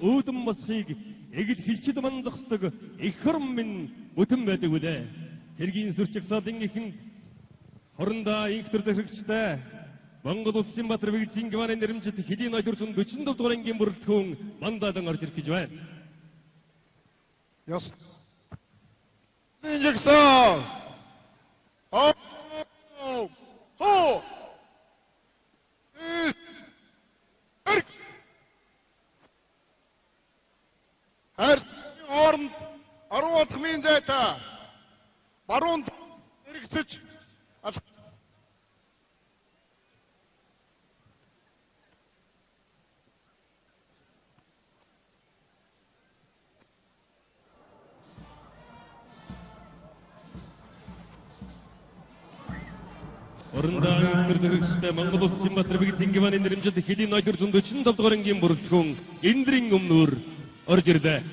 өөдөн босхийг эгэл хилчид манзахдаг их хором минь бүтэн байдаг үлээ. Тэргийн сүрчигсаадын ихэнд хорондоо инх төр зэрэгчтэй Монгол Улсын Баатар Бэгдийн гимарын нэрмжит хэдийн 247 дугаар ангийн бүрэлдэхүүн мандаадан орж ирэх гэж байна. Яс. Инжексон. Оо. Хэр орнд 10 минут зайта. Баруун эргэцэж Орон төрдөгчтэй Монгол Улсын Баатар Бэгдийн гимарын нэрмжит хэдийн 247 дугаар ангийн бүрэлдэхүүн эндрийн өмнөр орж ирлээ.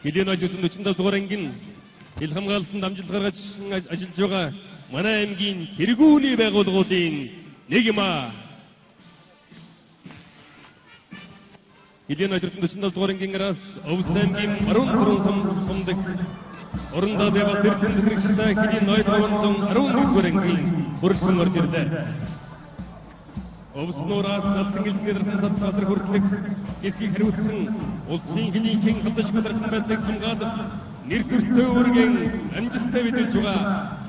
Хэдийн 247 дугаар ангийн ил хамгаалалтанд амжилт гаргаж ажиллаж байгаа манай аймгийн тэргүүний байгууллагуудын нэг юм аа. Хэдийн 247 дугаар ангийн араас Овс аймгийн 14 сумдаг Орондоо байгаа тэрхэн хэрэгстэй хэдийн 811 дугаар ангийн бүрэлдэхүүн орж ирлээ. Овс нураас алтан гэлтгээр садсаар хүртэлх эсхийг хариуцсан улсын хэдийн халдаш мэдрэхэн байдлыг хамгаалах нэр төртөө үргийн амжилттай мэдүүлж байгаа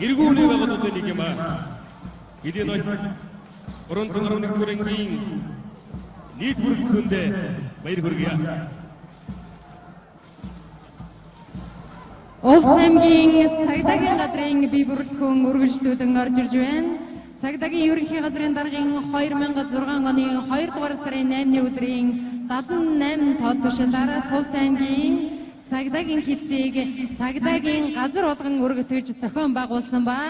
эргүүний байгууллагын нэг юм аа. Хэдийн 311 дугаар ангийн нийт бүрэлдэхүүнд баяр хүргье. Овс аймгийн цагдаагийн газрын бие бүрэлдэхүүн үргэлжлүүлэн орж ирж байна. Цагдаагийн ерөнхий газрын даргын 2006 оны 2 дугаар сарын 8-ны өдрийн 78 тод тушаалаар Овс аймгийн цагдаагийн хэсгийг цагдаагийн газар болгон өргөтгөж зохион байгуулсан ба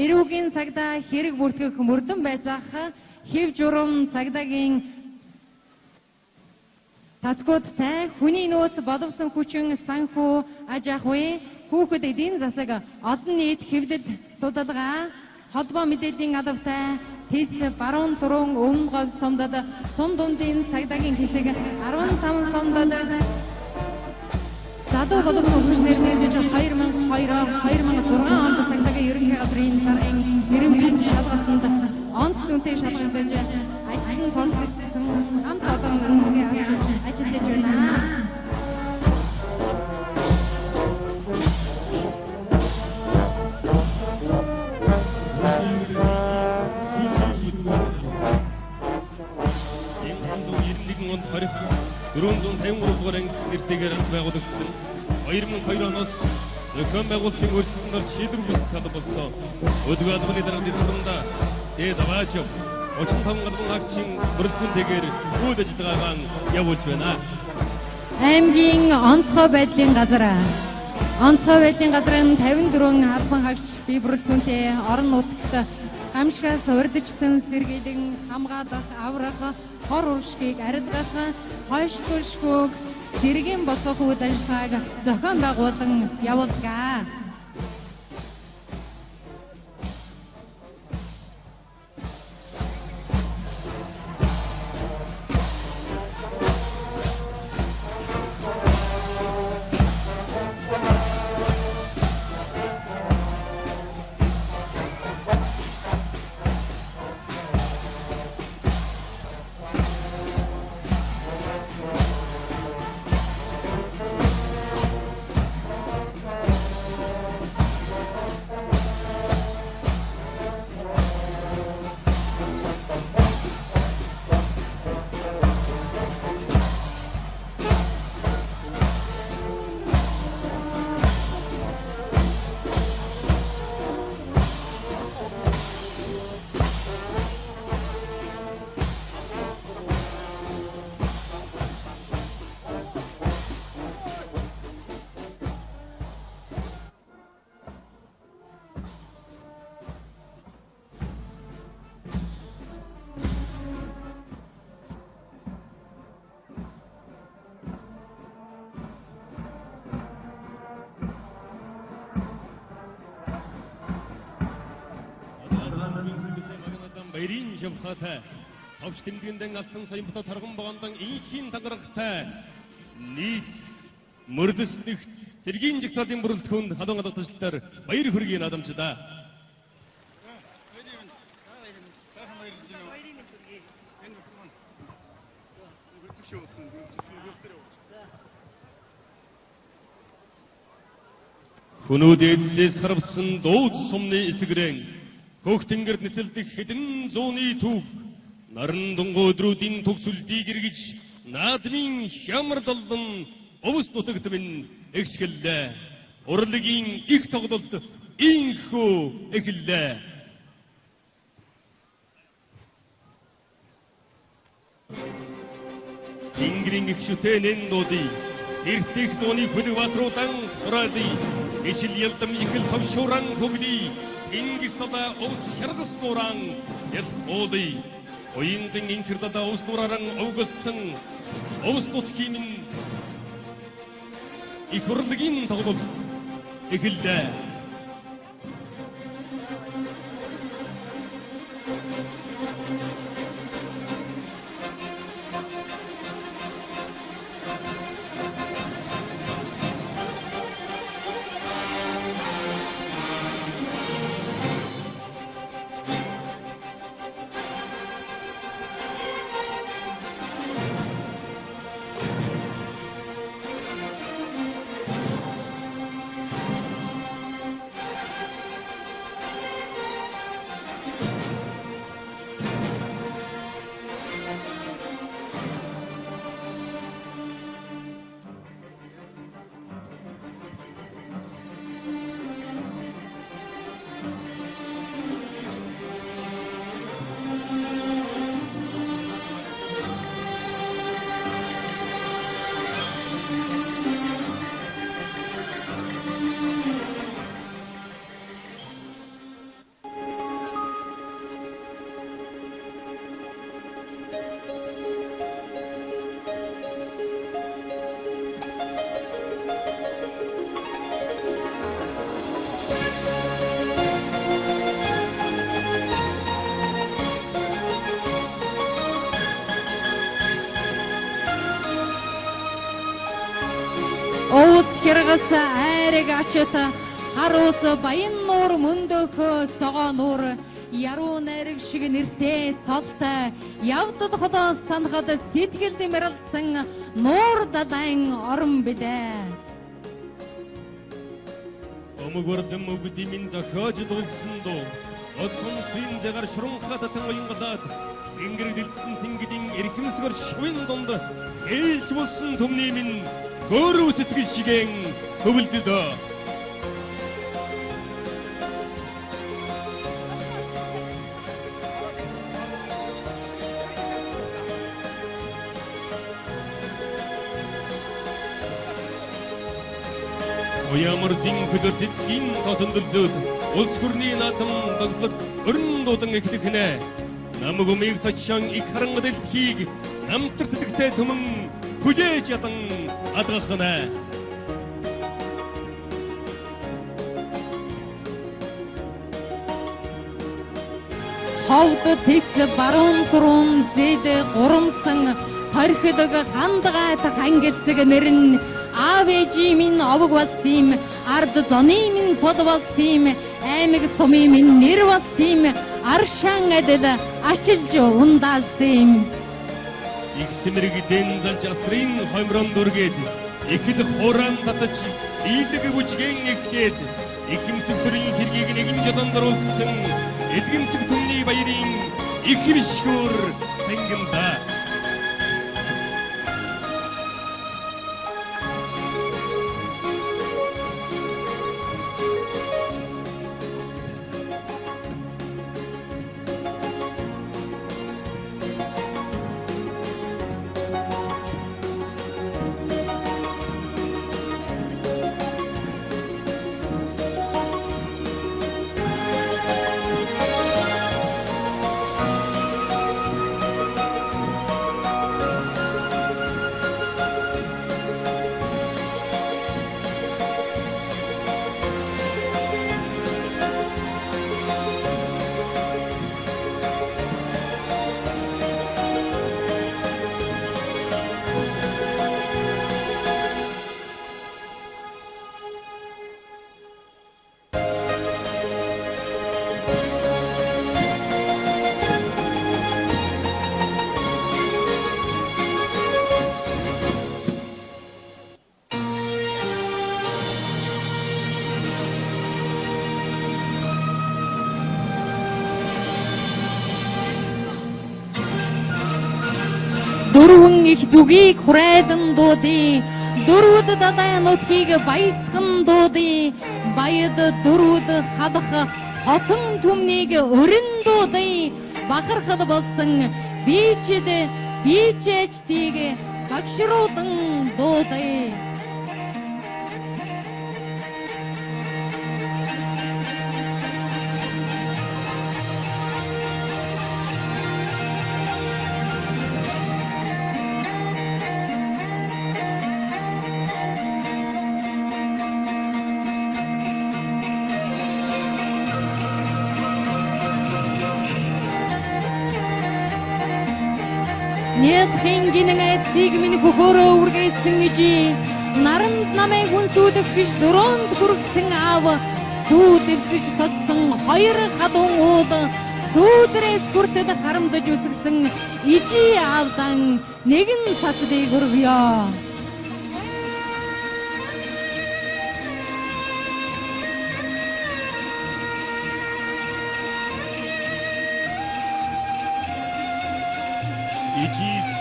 эрүүгийн цагдаа хэрэг бүртгэх мөрдөн байцаах хэв журам цагдаагийн Тасгуудтай хүний нөөц боловсон хүчин санхүү аж ахуй хүүхэд эдийн засаг олон нийт хэвлэл судалгаа холбоо мэдээллийн албатай тэс баруун түрүүн өмнө говь сумдад сум дундын цагдаагийн хэсэг 15 сумдад задуу боловсон хүчнээр нэрмжиж 2002-2006 онд цагдаагийн ерөнхий газрын даргын нэрмжийн шалгалтанд онц үнэтэй шалгалтанд ажлын концепцийн хамт олон ажиллаж байна. Дөрөвдүн 53 дугаар анги нэртэйгээр байгуулагдсан 2002 оноос зохион байгуулалтын өөрчлөлтөнд шийдвэрлэх салбарт өдгөө албаны даргын сургамда дээд аваач 35 гаруй агчийн бүрэлдэхүүнтэйгээр үйл ажиллагаагаа явуулж байна. Аймгийн онцгой байдлын газар. Онцгой байдлын газрын 54 албан хаагч бие бүрэлдэхүүнтэй орон нутагт гамшигаас урьдчилсан сэргийлэн хамгаалах, аврах, хор уршгийг арилгах, хойшлуулшгүй зэргийн босгох үйл ажиллагааг зохион байгуулан явуулдаг. баярын шавхаатай товч тэмдгэндэн алтан саяын бото тарган богондон инхийн тагарахтай нийт мөрдөснөгт цэргийн жагсаалтын бүрэлдэхүүнд халуун алгатчлаар баяр хүргэе наадамчдаа. Хүнүүдээс харвсан дууц сумны эсгэрэн хөх тэнгэрт нэцэлдэх хэдэн зууны төв наран дунгуй өдрүүдийн төгсөлтийг эргэж наадмын хямар долдон овс нутагт минь эгшгэллээ. Урлагийн их тоглолт инхүү эхэллээ. Тэнгэрийн их шүтэнэн дуудий эрсэх дууны хүлбатруудан ураади ижил ялдам ихэл товшууран хөгли ингис тада овс хяргас нуран ял ооди оюндын инхэр тада овс нураран овгоцсон овс нутгийн их урлагийн тоглолт эхэллээ. Овс хяргас айрыг ачит харуус баян нуур мөндөхөө согоо нуур яруу найраг шиг нэртэй цолтой явдад холоос санахад сэтгэл дэмэрлсэн нуур дадаан орон бидээ. Омогордом өгдимин дахиад дулсан доо отхон синдэгээр шурунхатatan уянгалаад ингэрдэлсэн тэнгидийн эрхэмсгэр шувын донд ээлж болсон түмний минь хөөрөв сэтгэл шигэн хөвөлдөдөө. Уямардын хөдөлцгийн тосондөлзөөд улс хүрний наадам даглах өрн дуудан эхлэхнэ. Намаг умиг цачшан их харангад дэлхийг намтар сэтгэлтэй түмэн хүлээж ядан адгахнэ. Ховд тэгс баруун түрүүн зэд гурамсан хорхидог хандгайт хангицэг нэрн аав ээжийн минь овог бас тийм ард зоны минь под бас тийм аймаг сумын минь нэр бас тийм аршан адил ачилж ундаас тийм их сэмэрэгдэн залж асрын хомрон дүргээд ихэд хууран татаж ийдэг бүжгэн ихгээд ихэмсэг төрийн хэргийг нэгэн жодон дөрүүлсэн эдгэмсэг түмний баярын их бишгүр тэнгэнда. дөрвөн их дүгийг хүрээдэн дуудъя. Дөрвөд дадаа нутгийг баясган дуудъя. Баяд дөрвөд хадах хотон түмнийг өрн дуудъя. Бахархал болсон бичээчдийг багшруудан дуудъя. Хингинэн айцыг минь хөхөөрөө үргээсэн гэж наранд намайг хүнсүүдэх гэж дөрөнд хүрсэн аав сүйдэлж татсан хоёр хадун ууд сүйдрээс хүртэд харамдаж үсэрсэн ижи аавдан нэгэн сатдыг хүргье.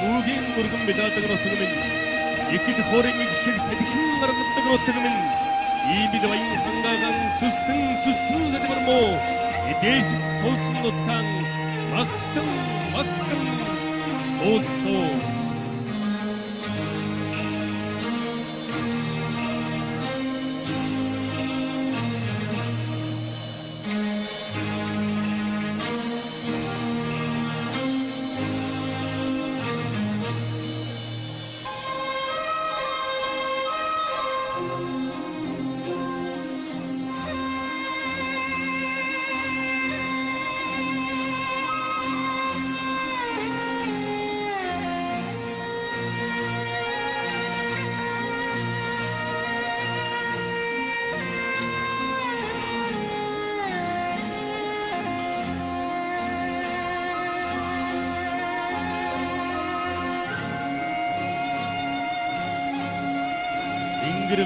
Үгийн өргөн медалдаг нутагмын ихэд хорын шиг сэдхэн гаргадаг нутагмын ийбид баян хангаган сүстэн сэдвэр муу эдээс суусан нутгаан магтан оосоо.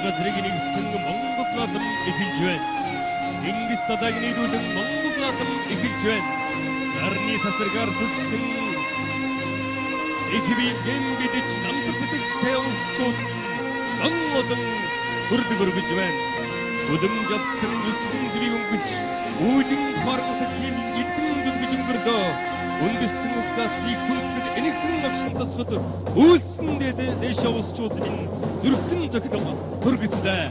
Газрыг нэгсэн Монгол наадам эхэлж байна. Ингис тадаг нийлүүлэн Монгол наадам эхэлж байна. Нарны сасаргаар зүтгэн эхвийн гэмбидэж намтдаг тэвсчүүд Монгол хүрдэг өргөж байна. Өдөм жавсан зүсгэн зүрийг өнгөж үүдэн харгасах юм эдгэн дүгж өнгөрдөө. Үндэстэн угсаасыг хүнсэд энэгсэн багшин тасгад үйлсэн дэш явуулчуудын зүрхэн зохидог хүргэслээ.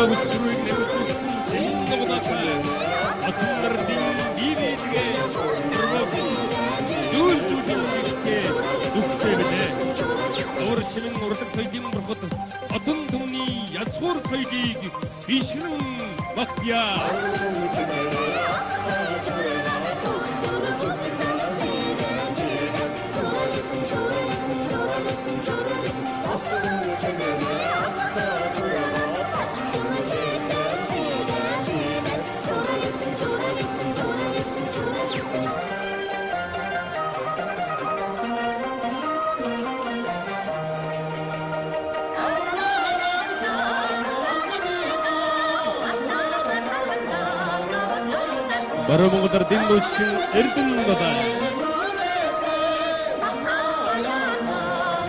Өрөөгчрүүг нэмэгдүүлсэн зэнгэвнаатай атнардын бивэлгээ зүйлсүүдээ зүгтээ билээ. Өөрчлөн урлаг соёлын бурхад атон түүний язгуур соёлыг бишрэн багтъя. Баруун Монгол ардын нөөцийн Эрдэнэбатай.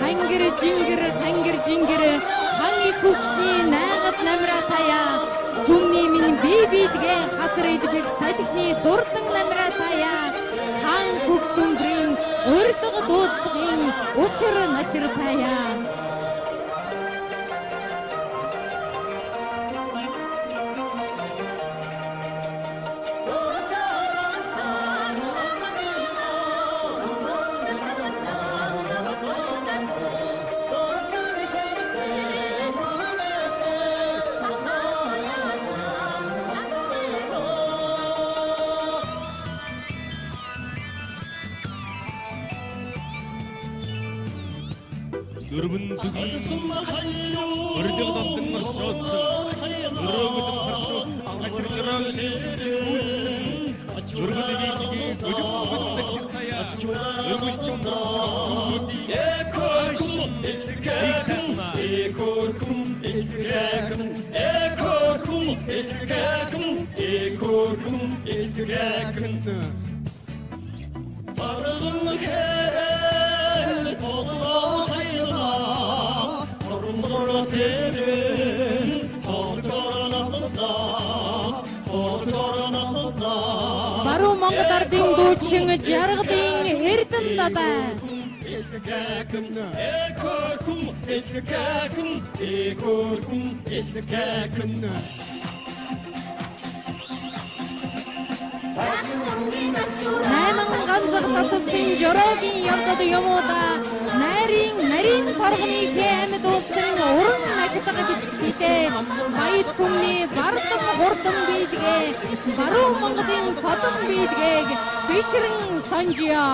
Хангэр жингэр ханги хүчний найгад намраа таяа түмний минь бибидгээ хасар идэх садикны дурсан намраа таяа хан хүчтүндрийн өрдөг дуудлагын учир начир таяа. Дөрвөн зүгийн өрдөг додсон оршоодсон өрөөгдөн харшуус ажирграал өргөдгийн гөлөг таяа өргөлчөн Баруун Монгол ардын дуучин жаргадын Эрдэнэбатай. Найман ганцар тасалсан жороогийн явдад юмуда нарийн торгоны хэмэд уусан уран ажитага бичгтэй баяд хүмний бардам хурдан бийдгээ баруун Монголын содон бийдгээг бишрэн санжия.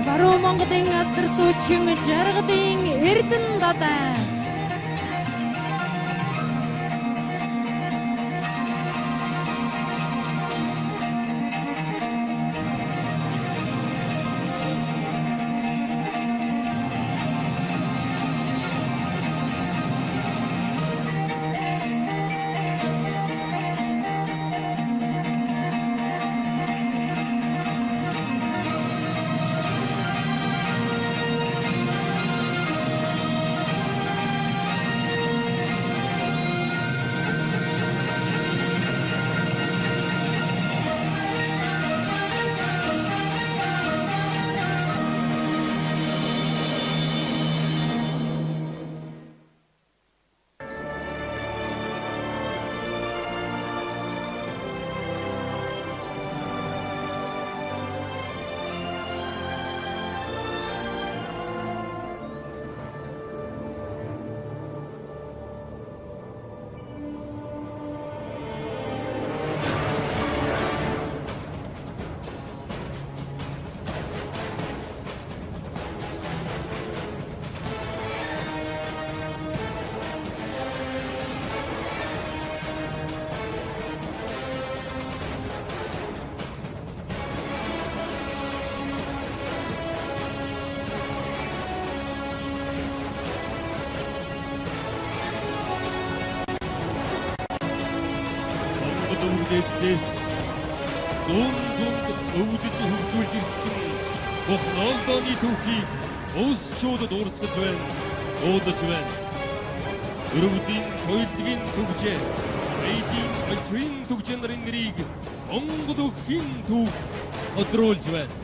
Баруун Монголын асар дуучин жаргадын Эрдэнэбатай. өвдөж хөгжүүлж ирсэн Бохнолдооны түүхийг улсчуудад урсгаж байна, дуудаж байна. Өрөвдийн соёлын төвжээ, эдийн альчийн төвжээ нарын нэрийг Монгол өвхийн түүх тодруулж байна.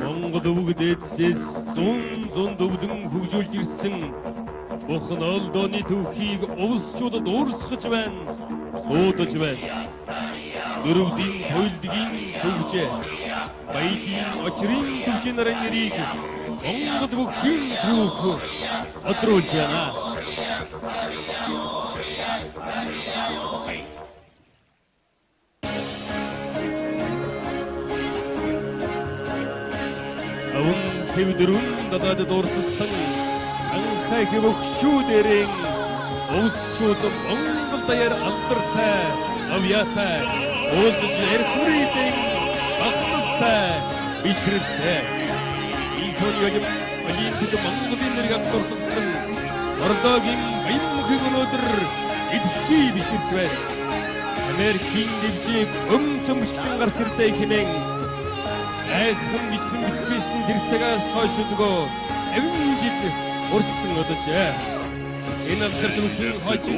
Монгол өвгдөөс зун өвдөн хөгжүүлж ирсэн Бохнолдооны түүхийг улсчуудад урсгаж байна, дуудаж байна. Өрөвдийн соёлын төвжээ, баялгийн очрын төвжээ нарын нэрийг Монгол өвхийн түүх тодруулж байна. Аван хэвдрүүн дадад дурссан анхай хөвгчүүдэрийн улсчууд Монгол даяар алдартай, авьяатай, уулзж эрхүрийн багталтай бишрэлтэй. Ийхүүн олимпик Монголын нэрийг дурссан Ордогийн баямхийг өнөөдөр эдгший биширч байна. Америкийн дэвжийг өмцөмшин гарч ирдэг хэмээн айхан бичсэн зэрэгцээс хойшдгоо эвэнжид урдсан оджээ. Энэ авсар төвшин хойчид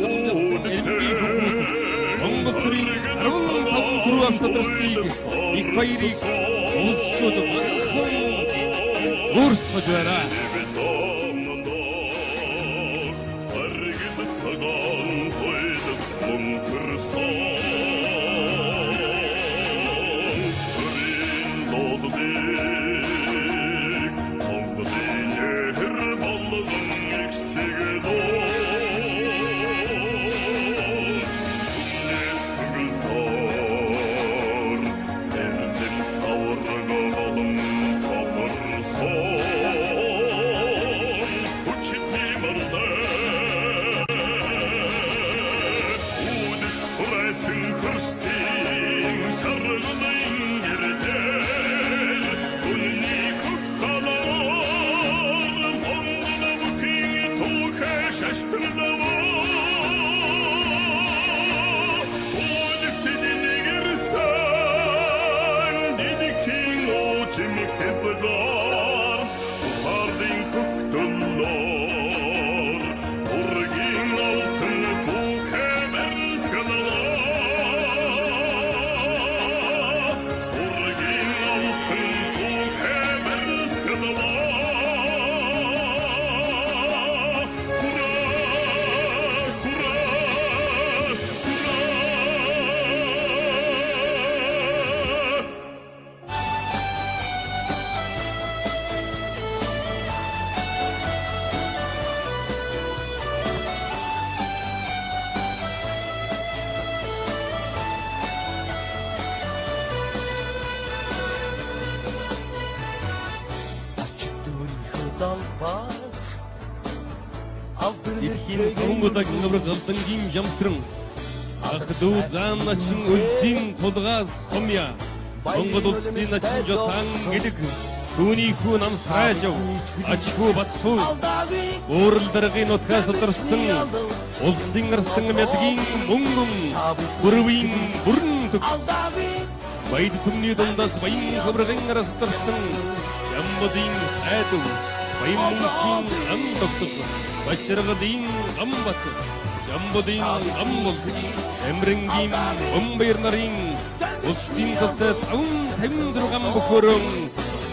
Монгол төрийн 15 түрүү амтдэрсийг их баярыг улсчууд урсгаж байна. King Tonggodag Navragaldan Kim Jamstrang Ахду Замначин Үлсийн тулгаас Сумья Монгол улсын начин жотан гэдэг түүний хүү намсрааж ачхүү батсуу өөрл даргын нутгаас өдөрсөн улсын арсан мэдгийн мөнгөн бүрвийн бүрэн төг Баяд түмний дундаас баян хөвргэн арастарсан Ямбодын айдв баяммын андогтог бачиргадын амбат Ямбодын аммол эмрэнгийн өмбэр нарын улсын төсөс аван тамдргам бөхөрөн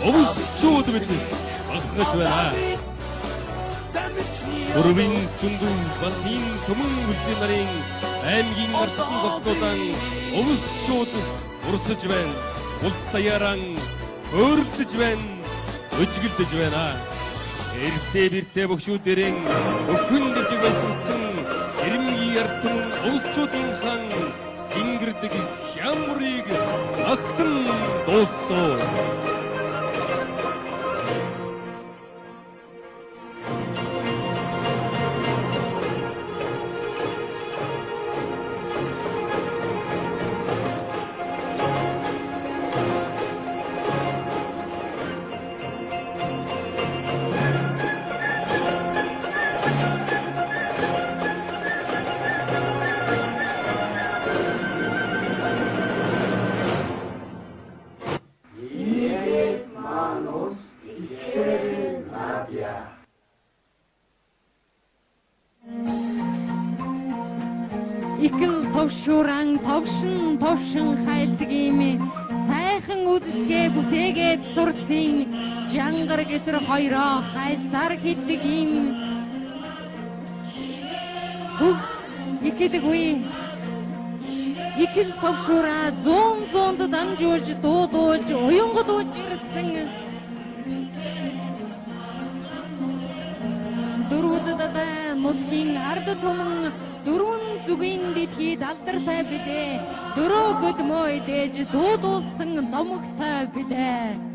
овсчууд бид баггаж байна. Бүрвийн зүнду басын төмөн үлдэн нарын аймгийн арсан зовтодан овсчууд урсаж байна. Улс даяаран өөрчлөж байна. Өжиглдэж байна. Эрсээ бөхшүүдэрэн өхөн дэж байсан эрэмгийн ардын овсчуудын хан Ингэрдэг хямрыг агтан дууссан. Икэл товшууран товшин хайлдаг юм сайхан үзэлгээ бүтээгээд сурсан жангар гэтэр хоёроо хайсаар хийдэг юм ихэдэггүй икэл товшуураа зоонд дамжуулж дуудуулж уянгадуулж ирсэн дөрвөдөдөө нутгийн ард түмэн дөрвөн зүгийн дэлхийд алдартай бидээ дөрөө гүдмөө идэж дуудуулсан номогтой бидээ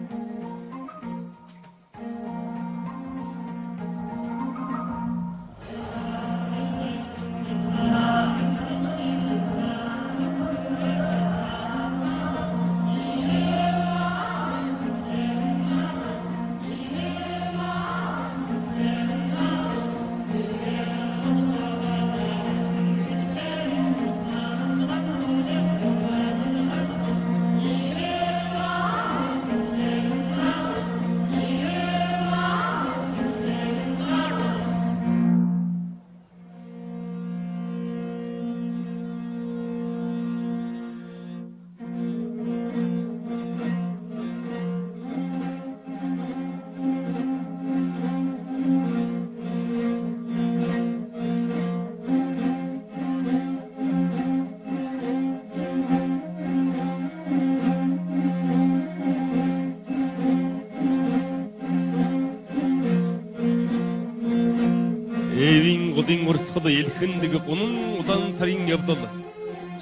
Удын урсгал элхэндэг гунан удаан сарын явдал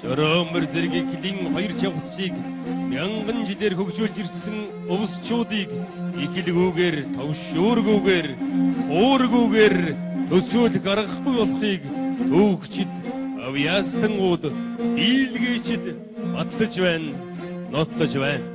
жороомор зэрэг клийн хоёр чавцыг мянган жилээр хөгжүүлж ирсэн овсчуудыг икэлгүүгээр товшуургүүгээр уургүүгээр төсөөл гаргахгүй болохыг төвөгчд авьяасангууд биелгээчд батлаж байна нотлож байна.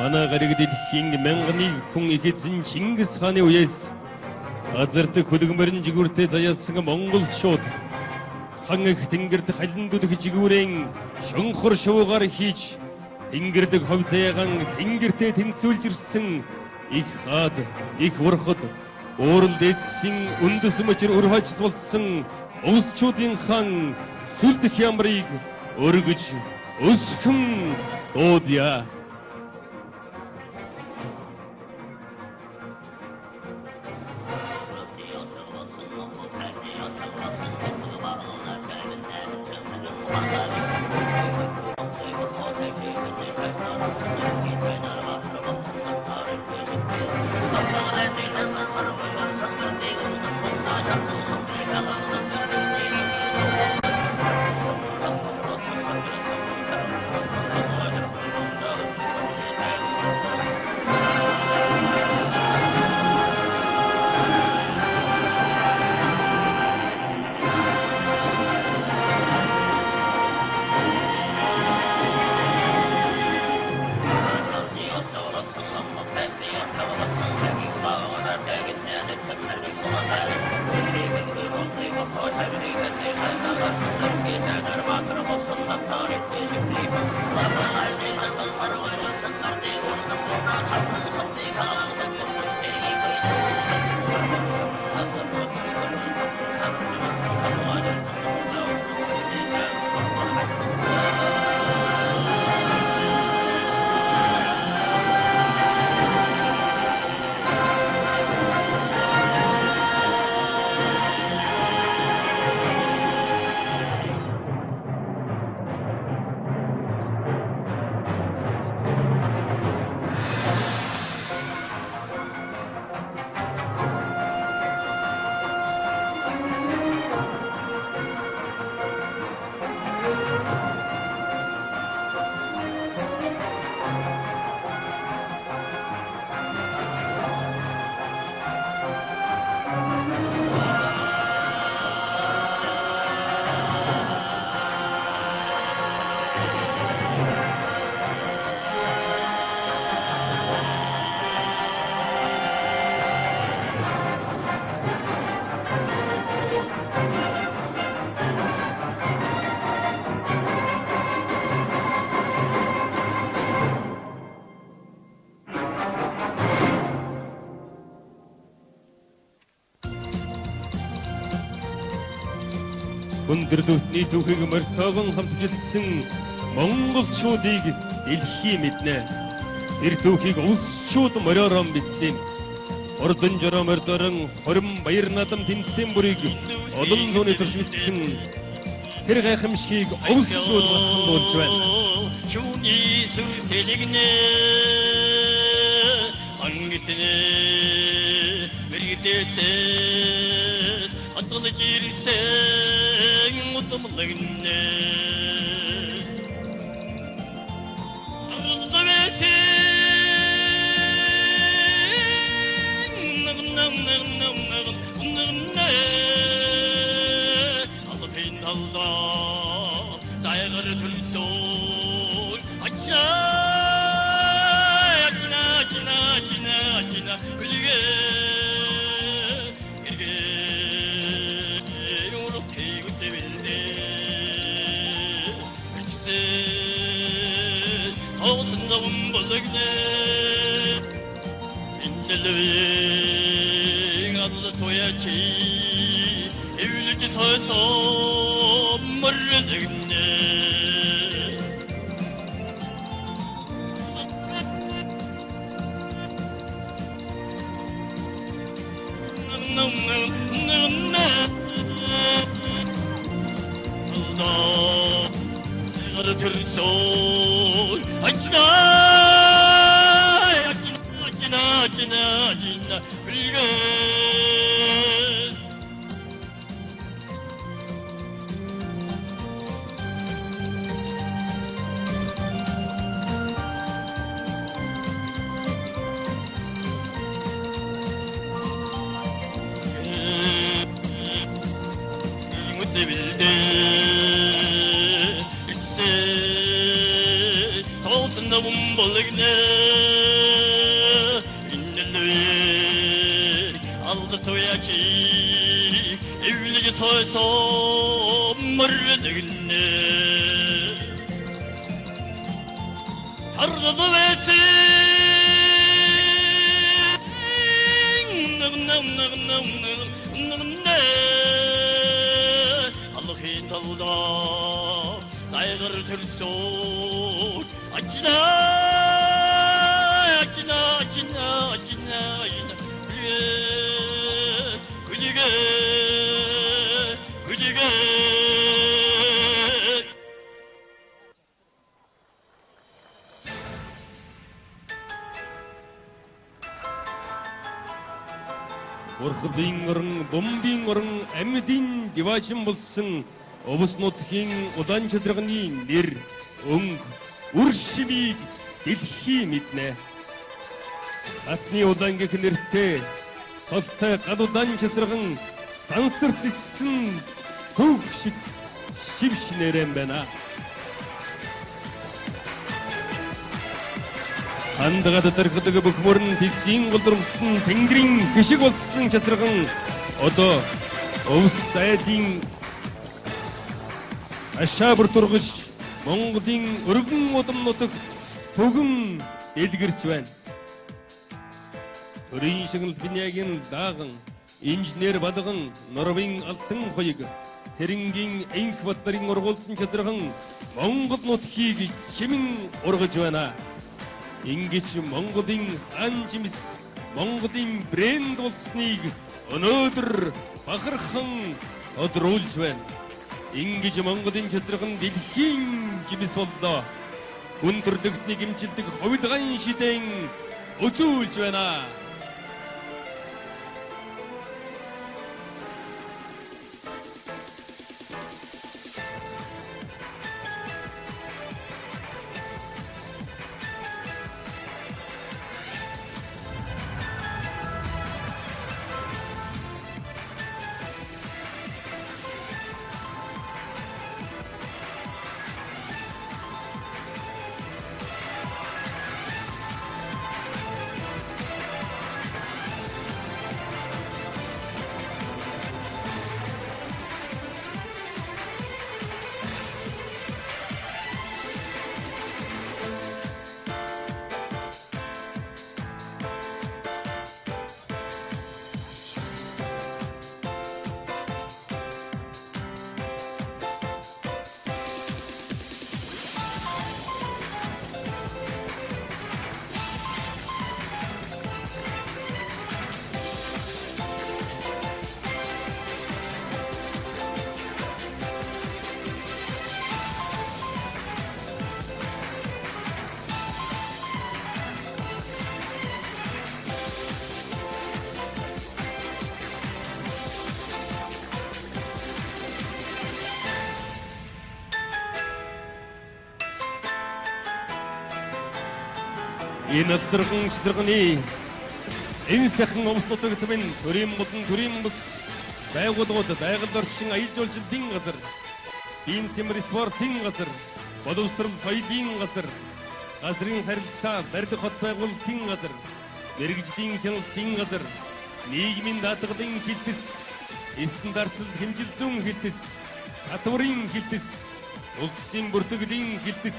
Манайгарыг дэлхийн мянганы хүн эхэзэн Чингис хааны үеэс газарт хөлгмөрн жигүүртэй заяасан монголчууд хан их тэнгэрт халиндудх жигүүрэн шунхор шуугаар хийж тэнгэрдэг ховцайган тэнгэртээ тэнцүүлж ирсэн их хаад их урхад уурал дэдсийн үндэс мөчр өрхөж болсон улсчуудын хан сүлдөх ямрыг өргөж өсгөн дуудъя. Хүндрэлтний түүхийг мартаахан хамтжилсан монголчуудыг дэлхий мэднэ. Тэр түүхийг улсчууд мориорон бичсэн. Ордон жормордорон хорим баяр надам тэнцсэн бүрийг олон зууны турш бичсэн тэр гайхамшигыг өвсгүүд батхан болж байна. Шүний сүртэлэгнэ ангитнэ мэрэгдээсэ атгалж ирсэн мутамлагнэ Урхбын орон, бомбын орон, амьдын дивашин болсон Овс нутгийн удаан чанарганы нэр, өнг, үр шимийг дэлхий мэднэ. Атны удаан гэх нэртэй товтой гад удаан чанарган сансарчсан хөв шиг шившнэрэн байна. Андагад тэрхдэг бүхмөрн тэгсийн голдромсон тэнгэрийн гişиг болсон чанарган одоо Овс сайдын ашаабар тургаж Монголын өргөн удам нутаг түгэн дэлгэрч байна. Төрийн шагнал бинyaгийн дааган, инженер бадган, Норвегийн алтан хоёг, Тэрэнгийн энх баттарын ургуулсан чанархан Монгол нутгийг чимэн ургаж байна. Ингэж Монголын хаан жимс, Монголын брэнд болсныг өнөөдөр бахархан тодруулж байна. Ингэж Монголын чанархан дэлхийн жимс боллоо. Хүн төрлөختнийг эмчилдэг ховдган шидэн өчүүлж байна. Энэ өдрөн шидрэгний энэ сайхан өмсөлтөг тэмэн төрийн бус байгууллагууд байгаль орчин аял жуулчлалын газар, ийм тэмэр спортын газар, боловсрол соёлын газар, газрын харилцаа барилга хот байгуулалтын газар, мэргэжлийн хяналтын газар, нийгмийн даатгалын хилтэц, стандартсал хэмжил зүүн хилтэц, татварын хилтэц, улсын бүртгэлийн хилтэц,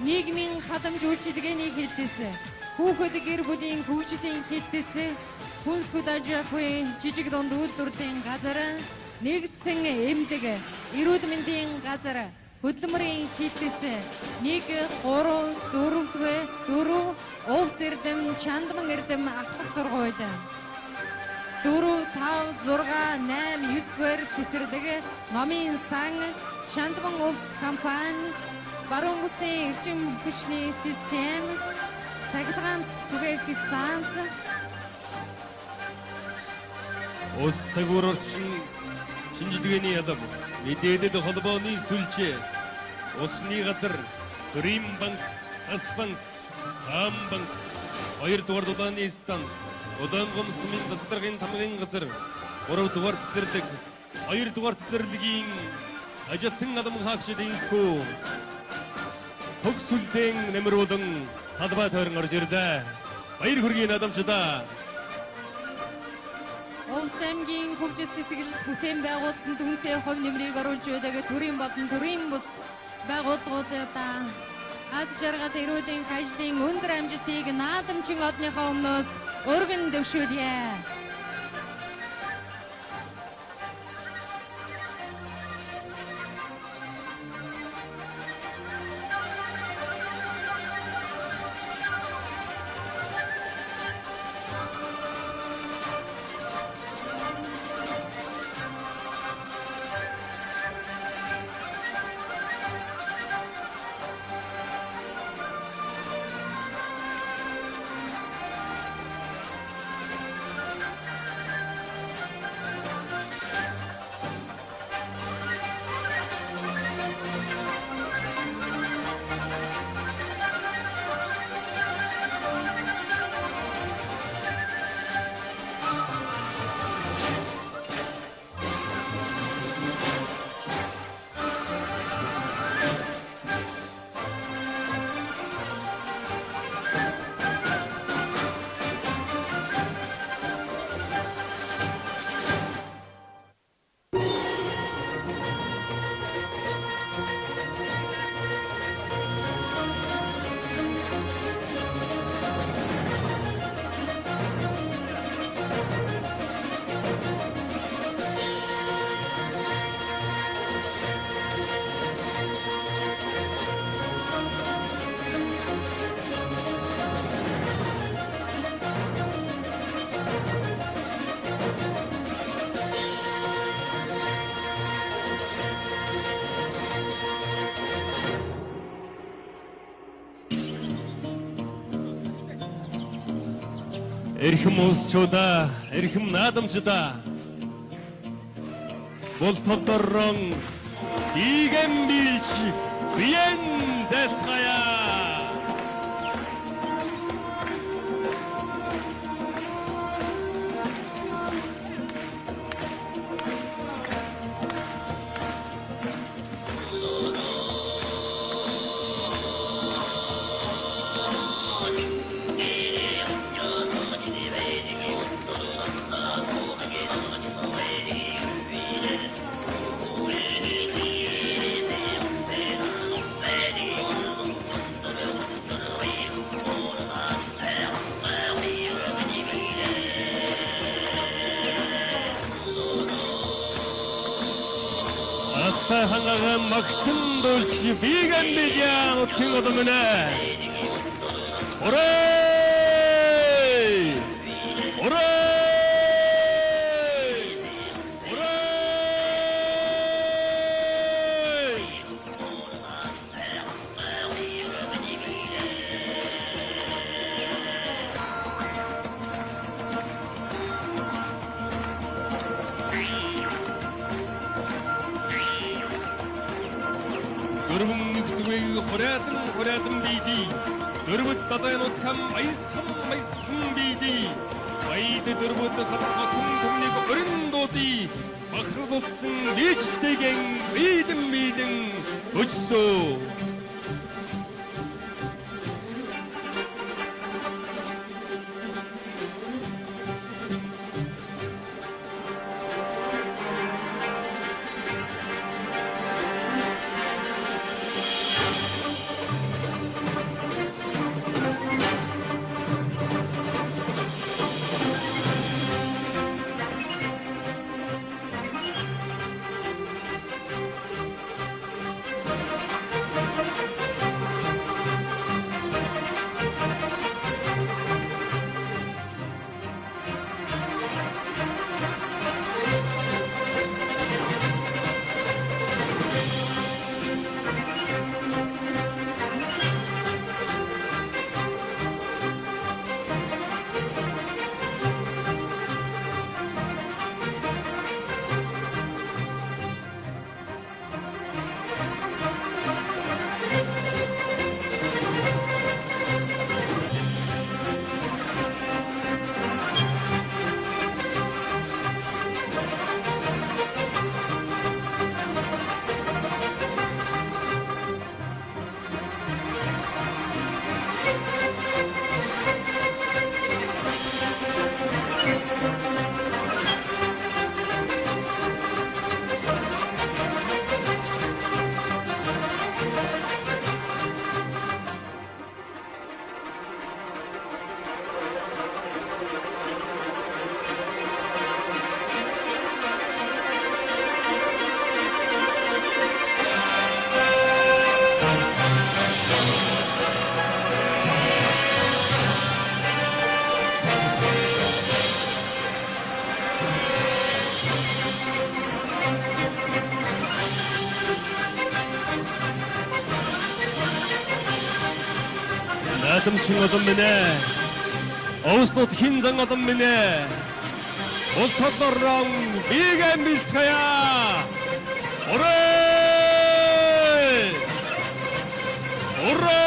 нийгмийн хадамж үйлчилгээний хилтэц, хүүхэд гэр бүлийн хөгжлийн хилтэц, хүнсгүүд аж ахуйн жижиг дунд үйлдвэрлэлийн газар, нэгдсэн эмнэлэг, эрүүл мэндийн газар, хөдөлмөрийн хилтэц, 1, 3, 4, Увс эрдэм, Чандман эрдэм ахлах сургууль, 4, 5, 6, 8, 9-р цэцэрлэг, номын сан, Чандман Увс компани, баруун бүсийн эрчим хүчний систем, цахилгаан түгээх станц, ус цагуур орчин шинжилгээний алба, мэдээлэл холбооны сүлжээ, усны газар, төрийн банк, Ас банк, Хаан банк, 2-р удааны станц, удаан гомсмын засваргын тамгын газар, 3-р цэцэрлэг, 2-р цэцэрлэгийн ажилтан адам хаагчдын хүү, төгсөлтийн нэмрүүдэн талбай тойрон орж ирлээ. Баяр хүргэе надамчдаа. Увс аймгийн хөгжил сэтгэл бүтээн байгуулалтанд үнэтэй хувь нэмрийг оруулж байдаг төрийн болон төрийн бус байгууллагуудаа аз жаргал эрүүлийн ажлын өндөр амжилтыг наадамчин одныхоо өмнөөс өргөн дэвшүүлье. Эрхэм улсчуудаа, эрхэм наадамчдаа, бол тодорон ийгэн билж биен дэсгая. 한강은 막힌 돌시 비간비자 어떻게 얻으면은 오레이 오레이 хураасан бийдий дөрвөд дадайн утхан майсан бийдий баяд дөрвөд хатгатын түмнийг өрн дуудий бахрулсан личтэйгэн бидэн өчсөө Наадамчин олон минь ээ. Өвснөд хинзан олон минь ээ. Улсолорон бигэн бэлцгая. Орой! Орой!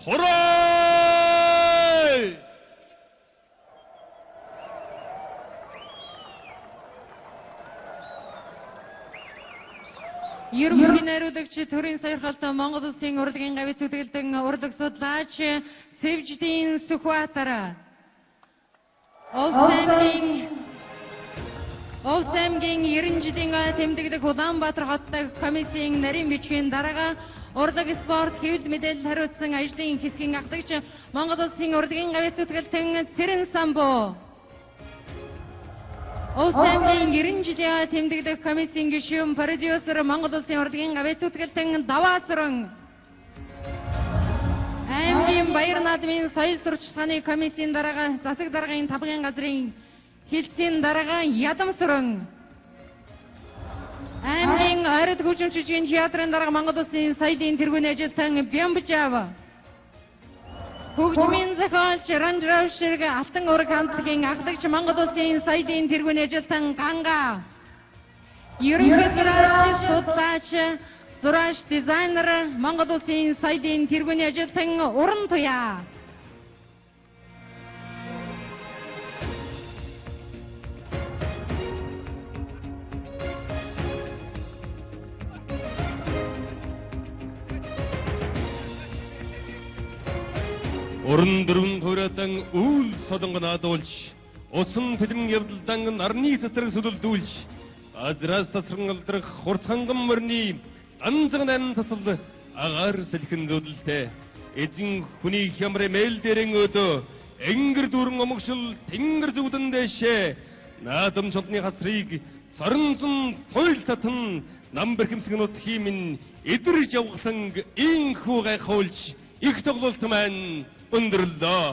Орой! Ерөнхий найруулагч төрийн саяхалтай Монгол Улсын урлагийн гавьяа зүтгэлдэн урлаг судлаач Сэвжидийн Сүхбаатар Улс аймгийн 90 жилийн тэмдэглэх Улаанбаатар хоттой комиссийн нарийн бичгийн дарга урлаг спорт хэвлэл мэдээлэл хариуцсан ажлын хэсгийн ахлагч Монгол Улсын урлагийн гавьяа зүтгэлдэн Цэрэн Самбуу Улс аймгийн 90 жилийн тэмдэглэх комиссийн гишүүн продюсер Монгол Улсын урлагийн гавьяа зүтгэлдэн Даваасран аймгийн Баяр наадмын соёл сурталчилгааны комиссийн дарга засаг даргын табгын газрын хэлтсийн дарга Ядамсран аймгийн ойрол хөгжимчдийн театрын дарга Монгол Улсын соёлын тэргүүний ажилтан Бямбжав хөгжмийн зохиолч Ранжрав ширэг алтан ураг хамтлагийн ахлагч Монгол Улсын соёлын тэргүүний ажилтан Ганга ерөнхий судлаач зураач дизайнер Монгол Улсын соёлын тэргүүний ажилтан Уран Туяа Уран дөрвөн хураатан үйл солонгонаадуулж, усан филм явдалдан нарны цэцрэг сүлэлдүүлж, азраас тасрангалдрах хурцханган мөрний анзагнан тасал агаар сэлхэн зөдөлтэй эзэн хүний хямрын мэйл дээрэн өдөө энгэр дүүрэн омогшил тэнгэр зүгдэн дэшээ наадам чулны хасрыг сорнсон туйл татан намбэр хэмсэг нутхи минь эдэрж явгсан инхүү гайхуулж их тоглолт маань өндөрлөө.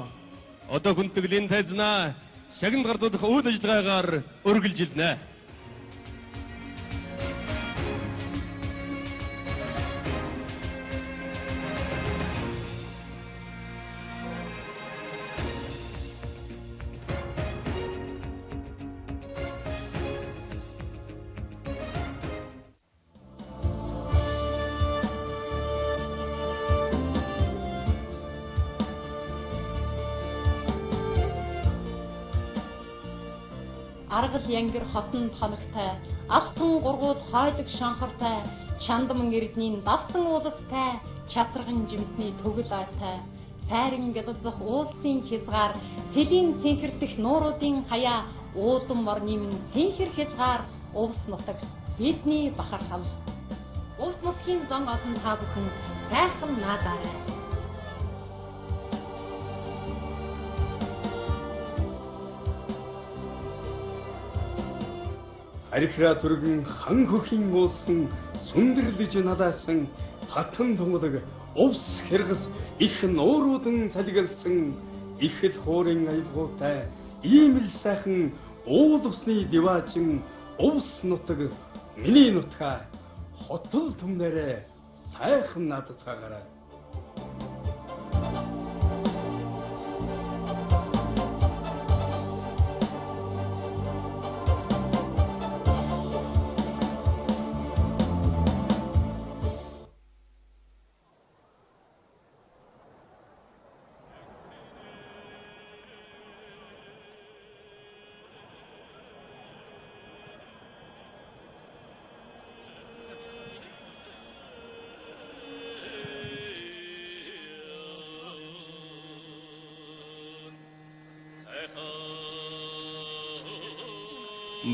Одоо хүндэтгэлийн тайзнаа шагнад гардуудах үйл ажиллагаагаар өргөлжилнэ. Аргал янгир хотон хоногтой, алтан гургууд хойдог шанхартай, чандамн эрдний давсан ууластай, чатарган жимсний төгөл айтай, сайран гэлзэх уулсын хязгаар, цэлийн цэнхэрдэх нууруудын хаяа, уудам морны минь цэнхэр хязгаар, увс нутаг бидний бахархал. Увс нутгийн зон олон та бүхэн сайхан наадаарай. Архира түргэн хан хөхийн уулсан сүндэрлэж надаасан хатан тунгадаг увс хэрэгс их нууруудын салгалсан ихэд хуурын аялгуутай ийм л сайхан уул усны диваачин увс нутаг миний нутгаа хотол түмнэрэ сайхан надацгаагаарай.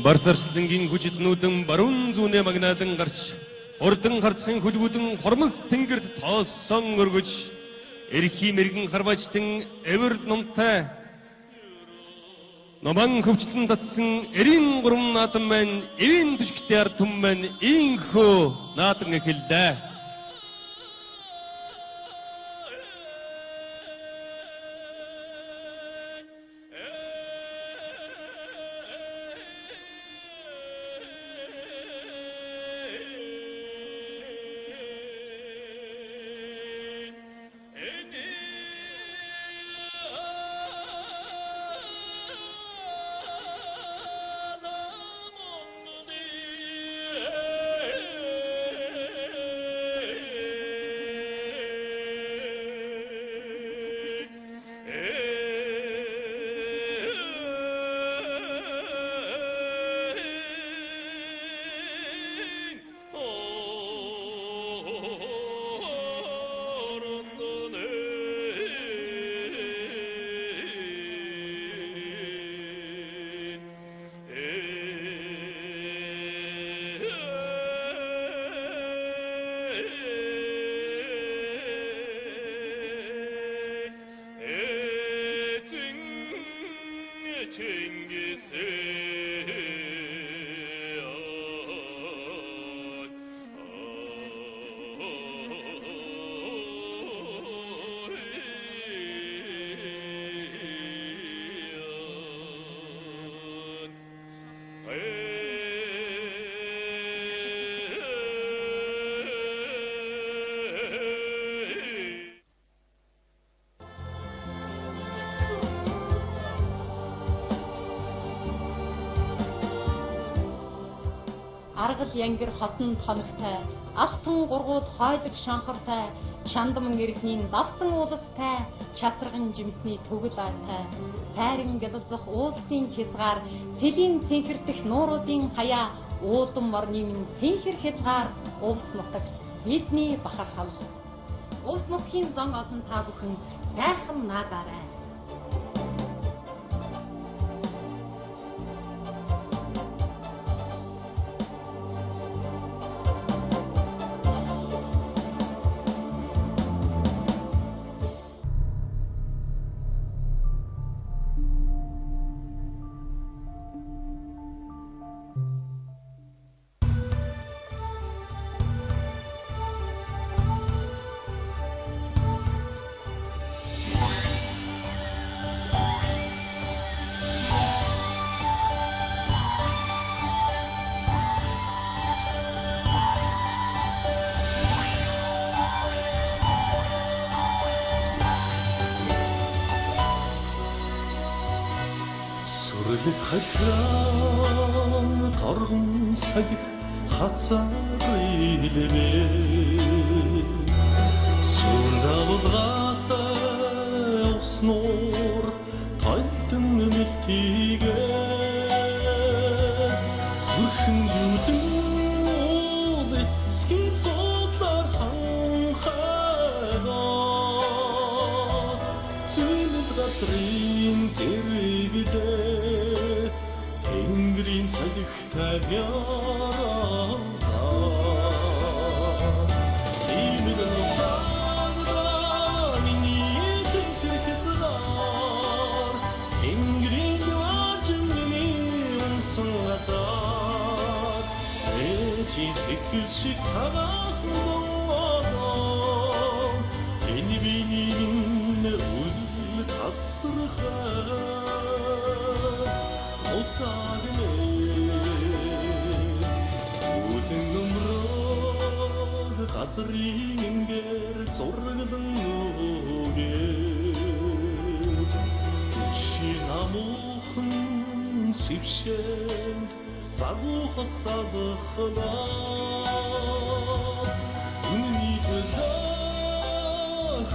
Барсарчлангийн хүчитнүүдэн баруун зүүнээ магнаадан гарч урдан харцсан хүлгүүдэн хормос тэнгэрт тооссон өргөж эрхий мэргэн харваачтан эвэр номтой номан хөвчлэн татсан эрийн гурван наатан маань эвийн түшигтэй ард түмэн маань инхөө наатан эхэллээ. Аргал янгир хотон хоногтой, алтан гургууд хойдог шанхартай, чандамн эрдний давсан ууластай, чатарган жимсний төгөл айтай, сайран гэлзэх уулсын хязгаар, цэлийн цэнхэрдэх нууруудын хаяа, уудам морны минь цэнхэр хязгаар, увс нутаг бидний бахархал. Увс нутгийн зон олон та бүхэн сайхан наадаарай. Хакран торгон сагих хацарилбе сундалгата уснор тайтын мэлтигэ газрын зэрэглээ Тэнгэрийн салхитай яраа Имид нусаа миний тэнцэцлэр Тэнгэрийн яваачин миний унсан атаа Эчи сэтгэлшиг тагаах болоо Энэ биний үл тасрахаа Утаарне Үтэн өмрөг газрын ингэр зургдан нүгээр Чи намуухан сившэн загуухас садахлаа Үнний төлөө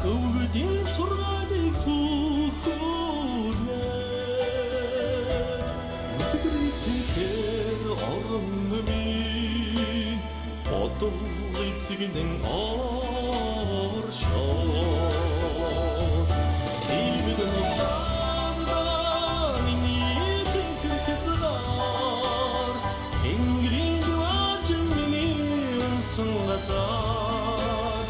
хөвгдийн сургаалыг түүхүүлнэ Үтгэрийн орнми Одон эцэгнэн оршоо Имидэн санда миний тэнцэцлэр Тэнгэрийн яваачин миний унсан атаа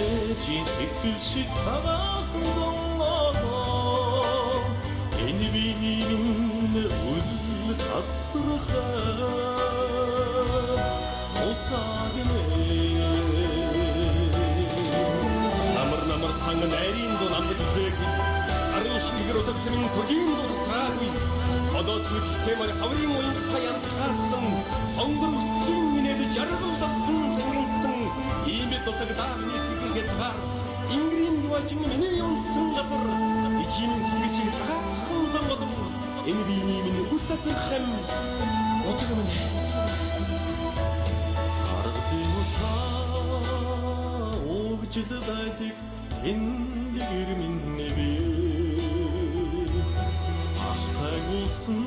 Эчи сэтгэлшиг тагаах болоо Энэ биний үл тасрахаа Утаарне Намар танган айрын дон амд үзэх Арушигэр утагсмын тогийн дуртаагүй Одоо түлхтэмэр аврын уян хаян чарсан Онгор үсгийн минэд жаргал татсан сэнгэнсэн Иймэд утагдаа миний сэтгэлгээ цагаар Ингрийн юваачин миний унсан лапар Ичийн сэтгэлшиг цагаахан замбадам Энэ биний миний хүссэн хэм Утагмэн Ogcıda daydık kendi gürümünle bir Aşkay olsun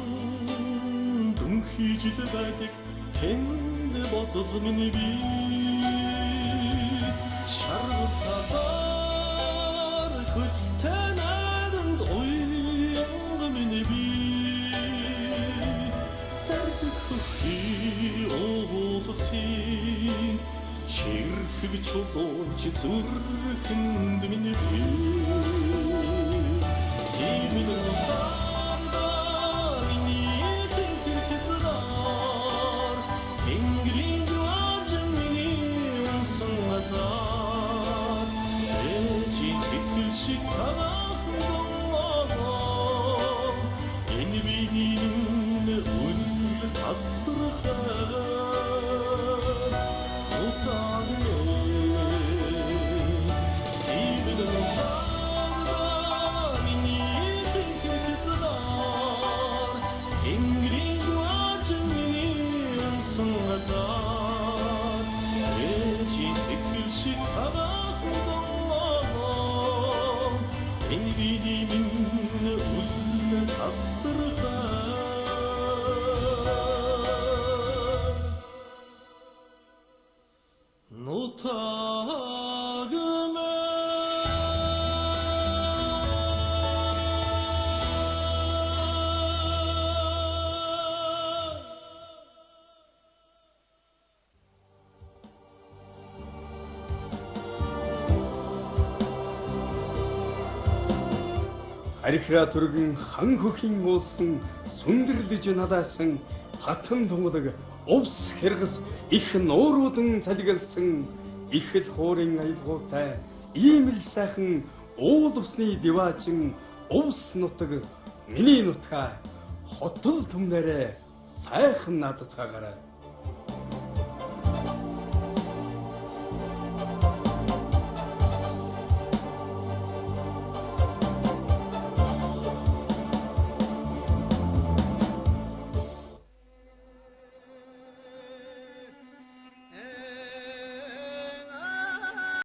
Dumkıcıda daydık kendi batılımını bir Şargı pazar Kütten adın Oyalımını bir Serdi kışı oğulsin Şirkü çoğunca zürkündü minni bir Yemin olsanda minni tentizler Engrin duacın minni unsun azar Eci tükülşük tarafı doğar Eni benim ul tasrıklar Арихра түргэн хан хөхийн уулсан сүндэрлэж надаасан хатан тунгадаг увс хэрэгс их нууруудан цалигалсан ихэл хуурын аялгуутай ийм л сайхан уул усны диваачин увс нутаг миний нутгаа хотол түмнэрэ сайхан надад цагаарай.